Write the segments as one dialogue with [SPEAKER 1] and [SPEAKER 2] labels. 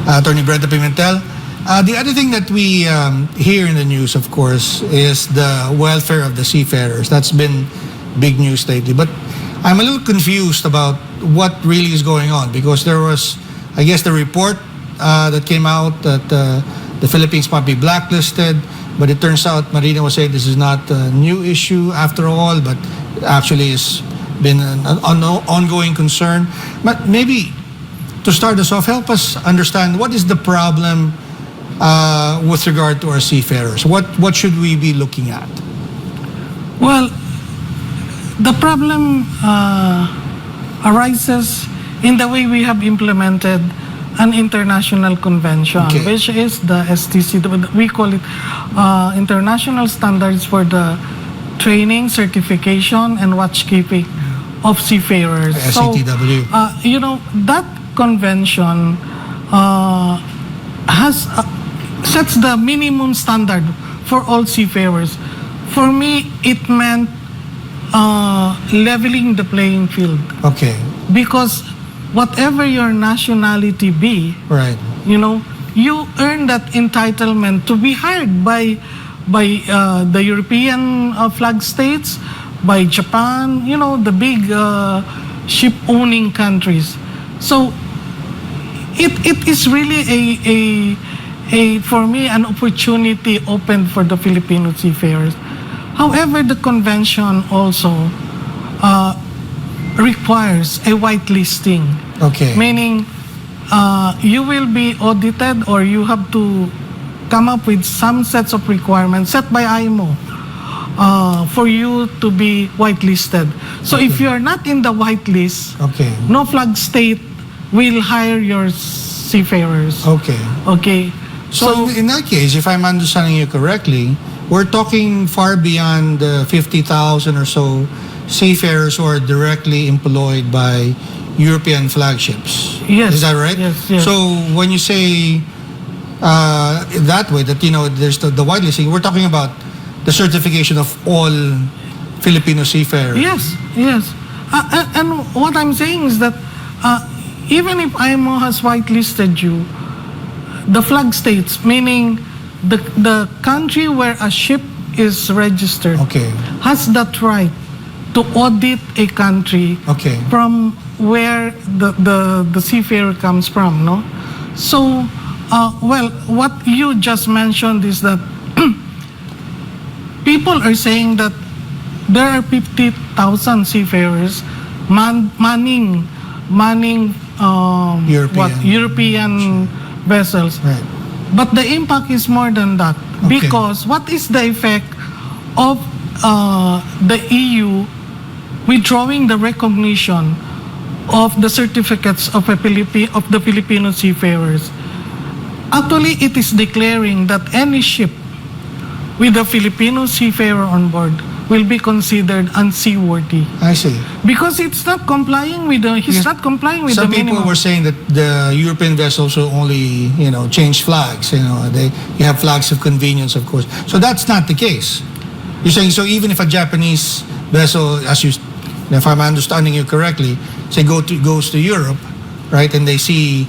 [SPEAKER 1] Attorney Brenda Pimentel. The other thing that we hear in the news, of course, is the welfare of the seafarers. That's been big news lately. But I'm a little confused about what really is going on, because there was, I guess, the report that came out that the Philippines might be blacklisted, but it turns out Marina was saying this is not a new issue after all, but actually it's been an ongoing concern. But maybe to start us off, help us understand what is the problem with regard to our seafarers. What should we be looking at?
[SPEAKER 2] Well, the problem arises in the way we have implemented an international convention,
[SPEAKER 1] Okay.
[SPEAKER 2] which is the STC. We call it International Standards for the Training, Certification, and Watchkeeping of Seafarers.
[SPEAKER 1] SCTW.
[SPEAKER 2] So, that convention sets the minimum standard for all seafarers. For me, it meant leveling the playing field.
[SPEAKER 1] Okay.
[SPEAKER 2] Because whatever your nationality be,
[SPEAKER 1] Right.
[SPEAKER 2] you earn that entitlement to be hired by the European flag states, by Japan, the big ship-owning countries. So it is really for me, an opportunity opened for the Filipino seafarers. However, the convention also requires a whitelisting.
[SPEAKER 1] Okay.
[SPEAKER 2] Meaning, you will be audited, or you have to come up with some sets of requirements set by IMO for you to be whitelisted. So if you are not in the whitelist,
[SPEAKER 1] Okay.
[SPEAKER 2] no flag state will hire your seafarers.
[SPEAKER 1] Okay.
[SPEAKER 2] Okay.
[SPEAKER 1] So in that case, if I'm understanding you correctly, we're talking far beyond 50,000 or so seafarers who are directly employed by European flagships.
[SPEAKER 2] Yes.
[SPEAKER 1] Is that right?
[SPEAKER 2] Yes.
[SPEAKER 1] So when you say that way, that there's the whitelisting, we're talking about the certification of all Filipino seafarers.
[SPEAKER 2] Yes. And what I'm saying is that even if IMO has whitelisted you, the flag states, meaning the country where a ship is registered,
[SPEAKER 1] Okay.
[SPEAKER 2] has that right to audit a country
[SPEAKER 1] Okay.
[SPEAKER 2] from where the seafarer comes from, no? So, what you just mentioned is that people are saying that there are 50,000 seafarers manning European vessels.
[SPEAKER 1] Right.
[SPEAKER 2] But the impact is more than that.
[SPEAKER 1] Okay.
[SPEAKER 2] Because what is the effect of the EU withdrawing the recognition of the certificates of the Filipino seafarers? Actually, it is declaring that any ship with a Filipino seafarer on board will be considered unseaworthy.
[SPEAKER 1] I see.
[SPEAKER 2] Because it's not complying with he's not complying with
[SPEAKER 1] Some
[SPEAKER 2] the
[SPEAKER 1] people
[SPEAKER 2] minimum.
[SPEAKER 1] were saying that the European vessels will only, change flags. You have flags of convenience, of course. So that's not the case. You're saying, so even if a Japanese vessel, if I'm understanding you correctly, say goes to Europe, right, and they see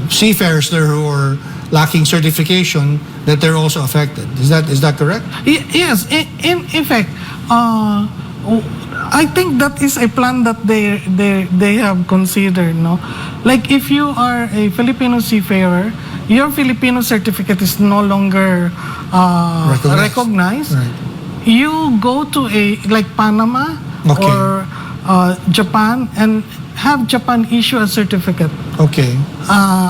[SPEAKER 1] seafarers there who are lacking certification, that they're also affected. Is that correct?
[SPEAKER 2] Yes, in fact, I think that is a plan that they have considered. No, like if you are a Filipino seafarer, your Filipino certificate is no longer recognized.
[SPEAKER 1] Right.
[SPEAKER 2] You go to like Panama
[SPEAKER 1] Okay.
[SPEAKER 2] or Japan and have Japan issue a certificate.
[SPEAKER 1] Okay.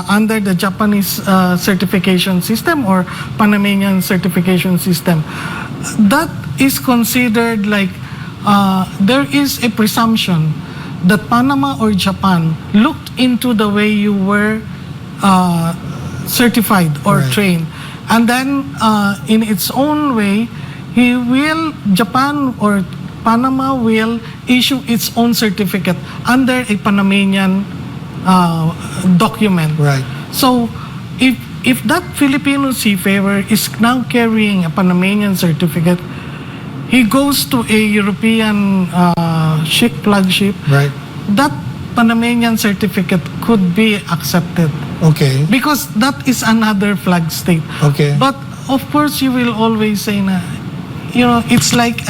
[SPEAKER 2] Under the Japanese certification system or Panamanian certification system. That is considered like there is a presumption that Panama or Japan looked into the way you were certified or
[SPEAKER 1] Right.
[SPEAKER 2] trained. And then in its own way, Japan or Panama will issue its own certificate under a Panamanian document.
[SPEAKER 1] Right.
[SPEAKER 2] So, if that Filipino seafarer is now carrying a Panamanian certificate, he goes to a European flagship.
[SPEAKER 1] Right.
[SPEAKER 2] That Panamanian certificate could be accepted.
[SPEAKER 1] Okay.
[SPEAKER 2] because that is another flag state.
[SPEAKER 1] Okay.
[SPEAKER 2] But of course, you will always say na, it's like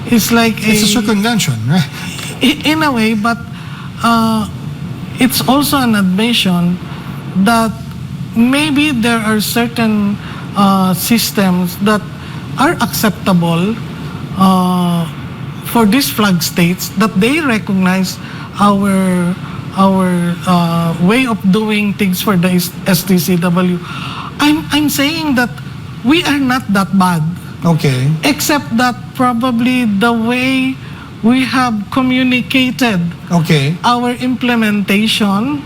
[SPEAKER 1] It's a circumvention, right?
[SPEAKER 2] in a way, but it's also an admission that maybe there are certain systems that are acceptable for these flag states, that they recognize our way of doing things for the STCW. I'm saying that we are not that bad.
[SPEAKER 1] Okay.
[SPEAKER 2] Except that probably the way we have communicated
[SPEAKER 1] Okay.
[SPEAKER 2] our implementation,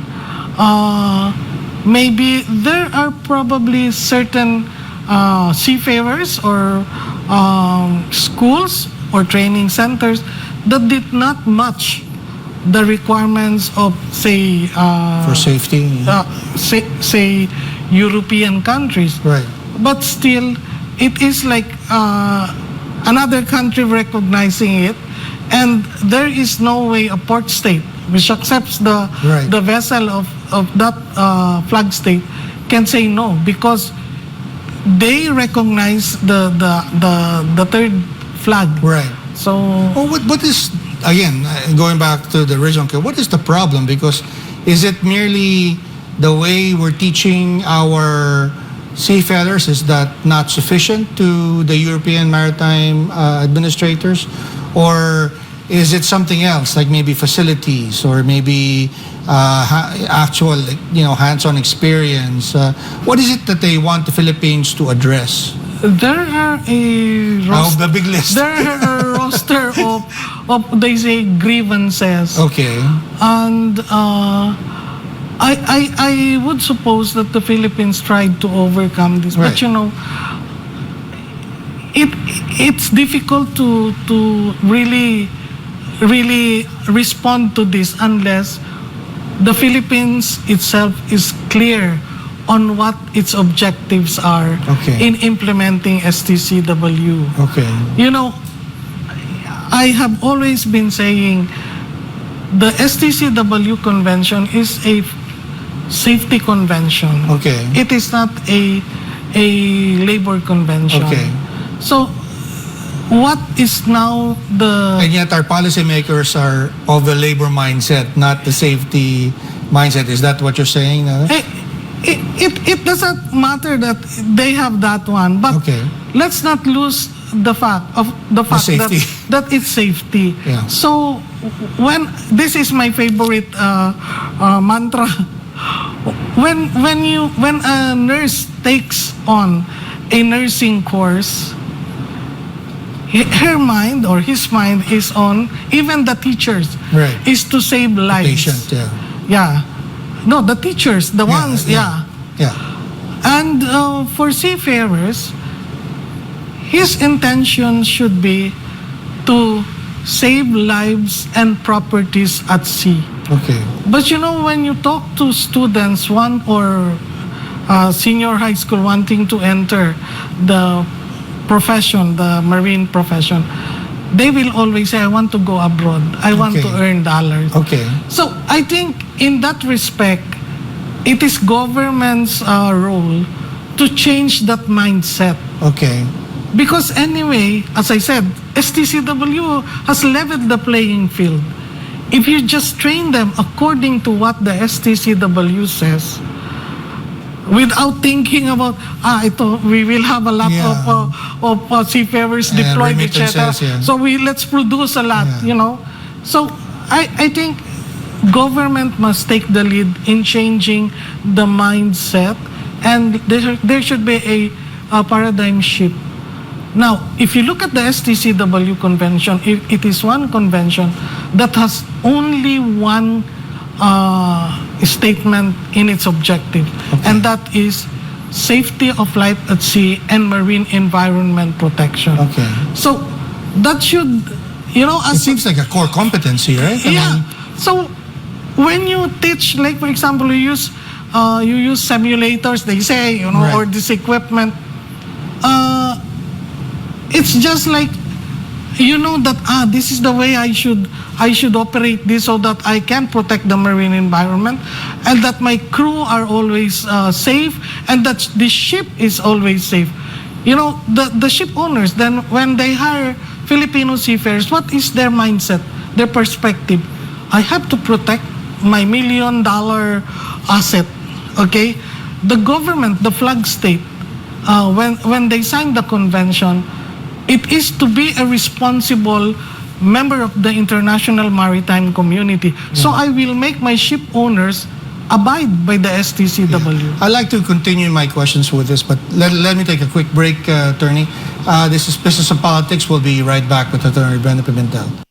[SPEAKER 2] maybe there are probably certain seafarers or schools or training centers that did not match the requirements of, say,
[SPEAKER 1] For safety.
[SPEAKER 2] say European countries.
[SPEAKER 1] Right.
[SPEAKER 2] But still, it is like another country recognizing it, and there is no way a port state which accepts the
[SPEAKER 1] Right.
[SPEAKER 2] the vessel of that flag state can say no, because they recognize the third flag.
[SPEAKER 1] Right.
[SPEAKER 2] So
[SPEAKER 1] Well, what is, again, going back to the original, what is the problem? Because is it merely the way we're teaching our seafarers? Is that not sufficient to the European maritime administrators? Or is it something else, like maybe facilities or maybe actual, hands-on experience? What is it that they want the Philippines to address?
[SPEAKER 2] there are
[SPEAKER 1] The big list.
[SPEAKER 2] there are a roster of they say grievances.
[SPEAKER 1] Okay.
[SPEAKER 2] And I would suppose that the Philippines tried to overcome this,
[SPEAKER 1] Right.
[SPEAKER 2] but it's difficult to really respond to this unless the Philippines itself is clear on what its objectives are
[SPEAKER 1] Okay.
[SPEAKER 2] in implementing STCW.
[SPEAKER 1] Okay.
[SPEAKER 2] I have always been saying the STCW convention is a safety convention.
[SPEAKER 1] Okay.
[SPEAKER 2] It is not a labor convention.
[SPEAKER 1] Okay.
[SPEAKER 2] So what is now
[SPEAKER 1] And yet our policymakers are of the labor mindset, not the safty mindset. Is that what you're saying?
[SPEAKER 2] it doesn't matter that they have that one, but
[SPEAKER 1] Okay.
[SPEAKER 2] let's not lose the fact
[SPEAKER 1] safety.
[SPEAKER 2] that it's safety.
[SPEAKER 1] Yeah.
[SPEAKER 2] So when this is my favorite mantra, when a nurse takes on a nursing course, her mind or his mind is on, even the teachers,
[SPEAKER 1] Right.
[SPEAKER 2] is to save lives.
[SPEAKER 1] Patient, yeah.
[SPEAKER 2] Yeah. No, the teachers, the ones,
[SPEAKER 1] Yeah.
[SPEAKER 2] And for seafarers, his intention should be to save lives and properties at sea.
[SPEAKER 1] Okay.
[SPEAKER 2] But when you talk to students, one or senior high school wanting to enter the profession, the marine profession, they will always say, I want to go abroad. I want to
[SPEAKER 1] Okay.
[SPEAKER 2] earn dollars.
[SPEAKER 1] Okay.
[SPEAKER 2] So I think in that respect, it is government's role to change that mindset.
[SPEAKER 1] Okay.
[SPEAKER 2] Because anyway, as I said, STCW has leveled the playing field. If you just train them according to what the STCW says, without thinking about, we will have a lot
[SPEAKER 1] Yeah.
[SPEAKER 2] of seafarers deployed, etc.
[SPEAKER 1] remittances, yeah.
[SPEAKER 2] So let's produce a lot,
[SPEAKER 1] Yeah.
[SPEAKER 2] So I think government must take the lead in changing the mindset, and there should be a paradigm shift. Now, if you look at the STCW convention, it is one convention that has only one statement in its objective, and that is safety of life at sea and marine environment protection.
[SPEAKER 1] Okay.
[SPEAKER 2] So that should,
[SPEAKER 1] It
[SPEAKER 2] as
[SPEAKER 1] seems like a core competency, right?
[SPEAKER 2] yeah. So when you teach, like for example, you use simulators, they say,
[SPEAKER 1] Right.
[SPEAKER 2] or this equipment, it's just like you know that this is the way I should operate this so that I can protect the marine environment, and that my crew are always safe, and that the ship is always safe. You know, the ship owners, then when they hire Filipino seafarers, what is their mindset, their perspective? I have to protect my $1 million asset. Okay, the government, the flag state, when they signed the convention, it is to be a responsible member of the international maritime community. So I will make my ship owners abide by the STCW.
[SPEAKER 1] I'd like to continue my questions with this, but let me take a quick break, Attorney. This is Business and Politics. We'll be right back with Attorney Brenda Pimentel.